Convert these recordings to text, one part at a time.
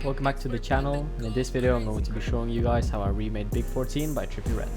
Welcome back to the channel, and in this video I'm going to be showing you guys how I remade Big 14 by Trippie Redd.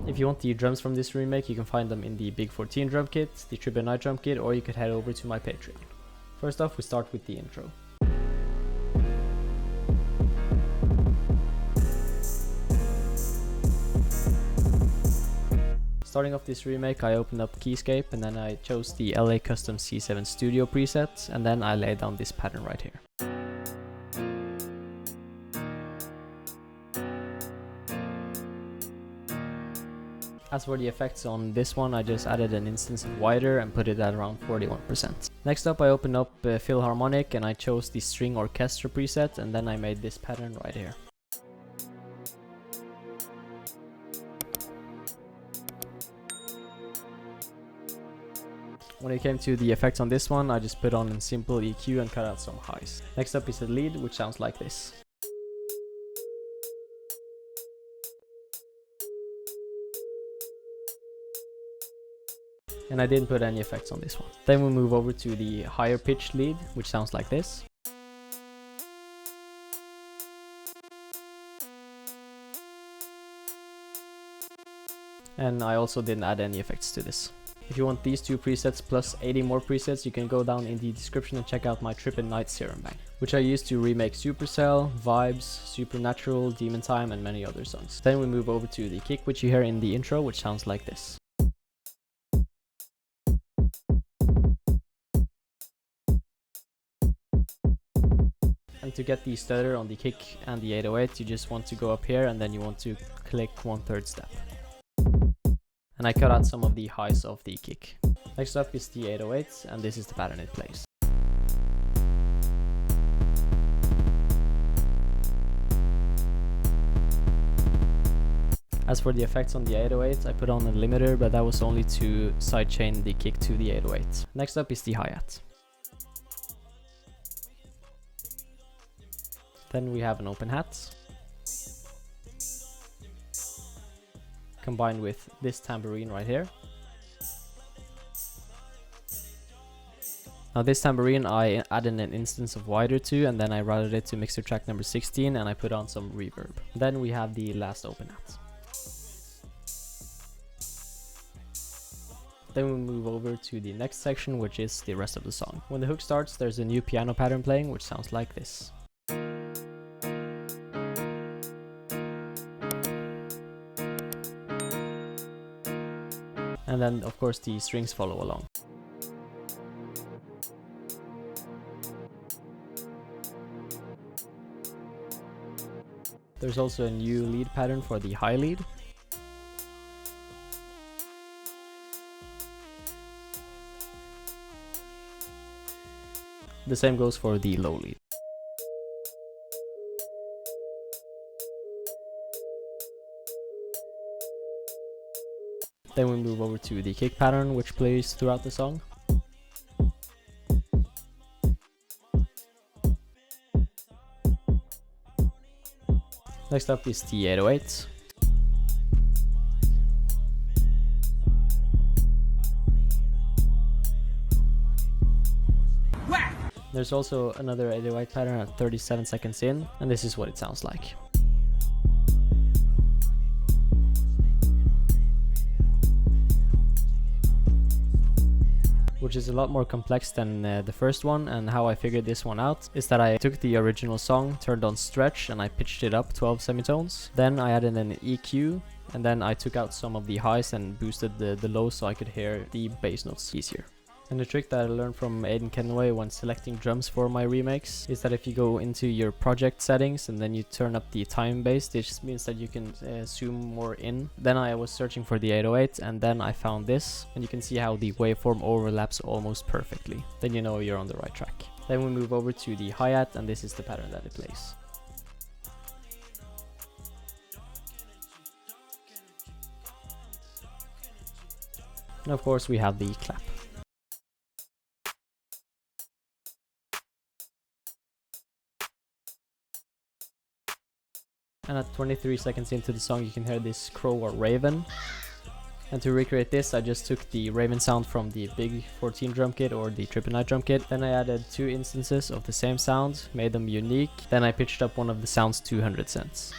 If you want the drums from this remake, you can find them in the Big 14 drum kit, the Trippie Night drum kit, or you could head over to my Patreon. First off, we start with the intro. Starting off this remake, I opened up Keyscape and then I chose the LA Custom C7 Studio preset, and then I laid down this pattern right here. As for the effects on this one, I just added an instance of wider and put it at around 41%. Next up, I opened up Philharmonic and I chose the string orchestra preset, and then I made this pattern right here. When it came to the effects on this one, I just put on a simple EQ and cut out some highs. Next up is the lead, which sounds like this. And I didn't put any effects on this one. Then we move over to the higher pitched lead, which sounds like this. And I also didn't add any effects to this. If you want these two presets plus 80 more presets, you can go down in the description and check out my Trippie Night serumbank, which I used to remake Supercell, Vibes, Supernatural, Demon Time, and many other songs. Then we move over to the kick, which you hear in the intro, which sounds like this. And to get the stutter on the kick and the 808, you just want to go up here and then you want to click 1/3 step. And I cut out some of the highs of the kick. Next up is the 808, and this is the pattern it plays. As for the effects on the 808, I put on a limiter, but that was only to sidechain the kick to the 808. Next up is the hi-hat. Then we have an open hat, combined with this tambourine right here. Now this tambourine I added an instance of wider to, and then I routed it to mixer track number 16 and I put on some reverb. Then we have the last open hat. Then we move over to the next section, which is the rest of the song. When the hook starts, there's a new piano pattern playing, which sounds like this. And then of course the strings follow along. There's also a new lead pattern for the high lead. The same goes for the low lead. Then we move over to the kick pattern, which plays throughout the song. Next up is the 808. There's also another 808 pattern at 37 seconds in, and this is what it sounds like. Which is a lot more complex than the first one, and how I figured this one out is that I took the original song, turned on stretch, and I pitched it up 12 semitones. Then I added an EQ, and then I took out some of the highs and boosted the lows so I could hear the bass notes easier. And the trick that I learned from Aiden Kenway when selecting drums for my remakes is that if you go into your project settings and then you turn up the time base, this means that you can zoom more in. Then I was searching for the 808 and then I found this, and you can see how the waveform overlaps almost perfectly. Then you know you're on the right track. Then we move over to the hi-hat, and this is the pattern that it plays. And of course we have the clap. And at 23 seconds into the song, you can hear this crow or raven. And to recreate this, I just took the Raven sound from the Big 14 drum kit or the Trippie Redd drum kit. Then I added 2 instances of the same sound, made them unique. Then I pitched up one of the sounds 200 cents.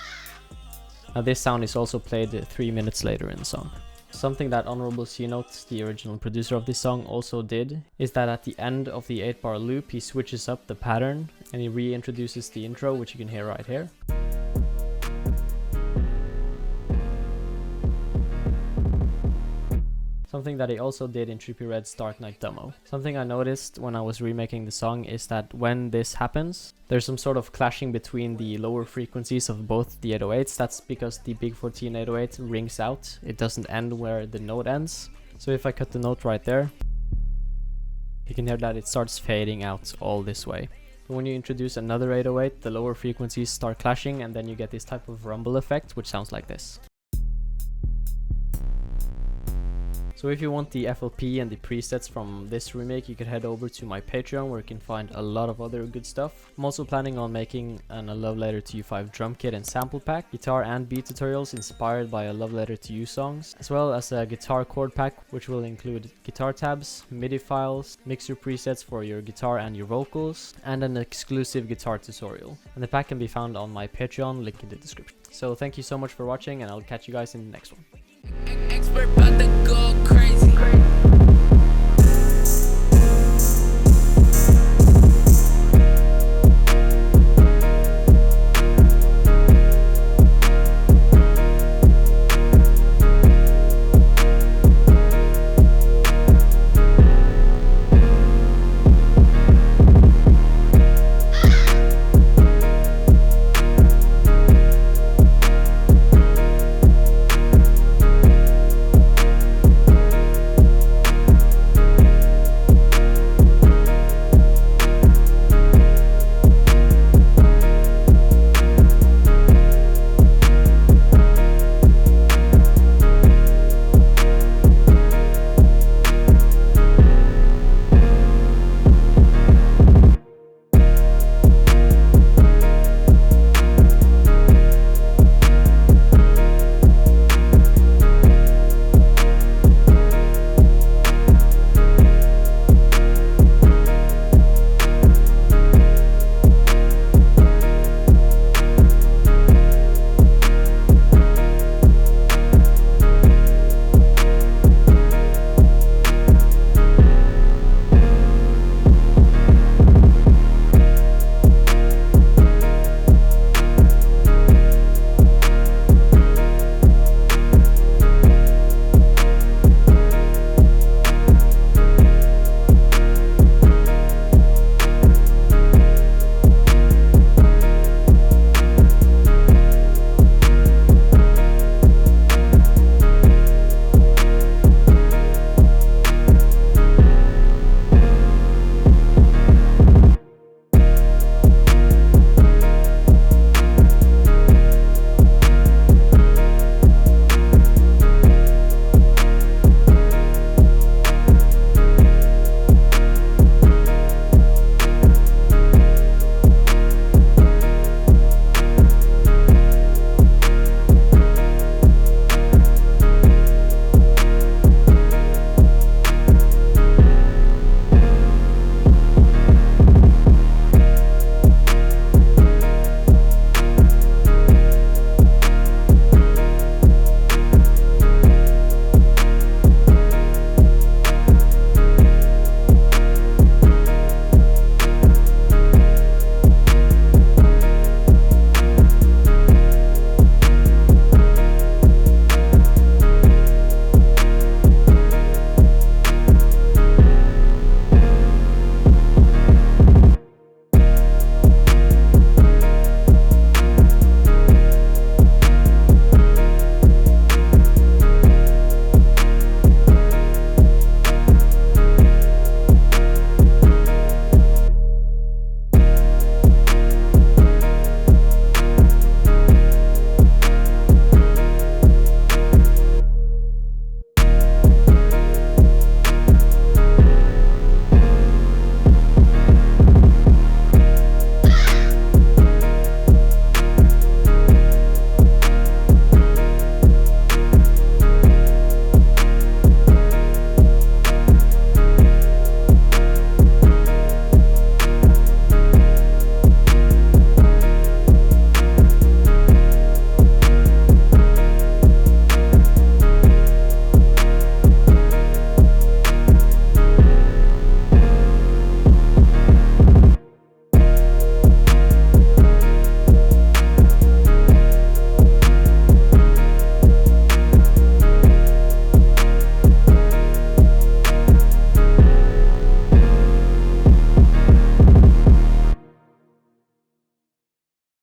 Now this sound is also played 3 minutes later in the song. Something that Honorable C.N.O.T.E, the original producer of this song, also did is that at the end of the 8-bar loop he switches up the pattern and he reintroduces the intro, which you can hear right here. Something that he also did in Trippie Redd's Dark Knight demo. Something I noticed when I was remaking the song is that when this happens, there's some sort of clashing between the lower frequencies of both the 808s. That's because the Big 14 808 rings out. It doesn't end where the note ends. So if I cut the note right there, you can hear that it starts fading out all this way. But when you introduce another 808, the lower frequencies start clashing and then you get this type of rumble effect, which sounds like this. So if you want the FLP and the presets from this remake, you could head over to my Patreon where you can find a lot of other good stuff. I'm also planning on making a Love Letter to You 5 drum kit and sample pack, guitar and beat tutorials inspired by a Love Letter to You songs, as well as a guitar chord pack which will include guitar tabs, MIDI files, mixer presets for your guitar and your vocals, and an exclusive guitar tutorial. And the pack can be found on my Patreon, link in the description. So thank you so much for watching and I'll catch you guys in the next one.